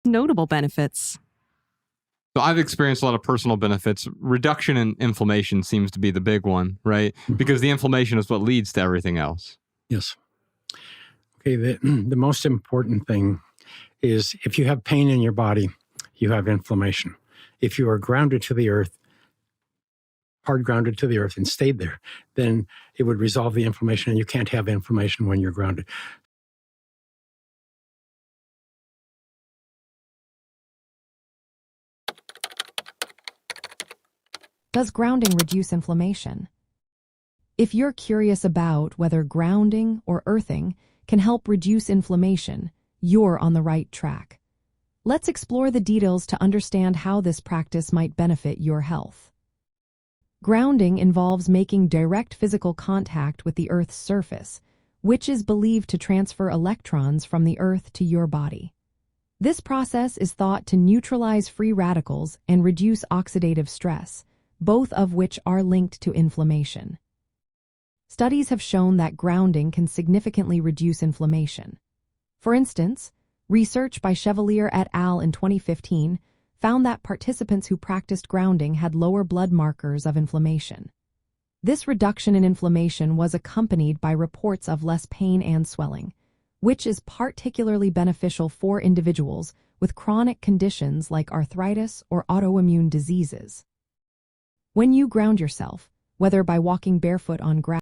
notable benefits. So I've experienced a lot of personal benefits. Reduction in inflammation seems to be the big one, right? Because the inflammation is what leads to everything else. Yes. Okay, the most important thing is if you have pain in your body, you have inflammation. If you are grounded to the earth, hard grounded to the earth and stayed there, then it would resolve the inflammation, and you can't have inflammation when you're grounded. Does grounding reduce inflammation? If you're curious about whether grounding or earthing can help reduce inflammation, you're on the right track. Let's explore the details to understand how this practice might benefit your health. Grounding involves making direct physical contact with the Earth's surface, which is believed to transfer electrons from the Earth to your body. This process is thought to neutralize free radicals and reduce oxidative stress, both of which are linked to inflammation. Studies have shown that grounding can significantly reduce inflammation. For instance, research by Chevalier et al. In 2015 found that participants who practiced grounding had lower blood markers of inflammation. This reduction in inflammation was accompanied by reports of less pain and swelling, which is particularly beneficial for individuals with chronic conditions like arthritis or autoimmune diseases. When you ground yourself, whether by walking barefoot on grass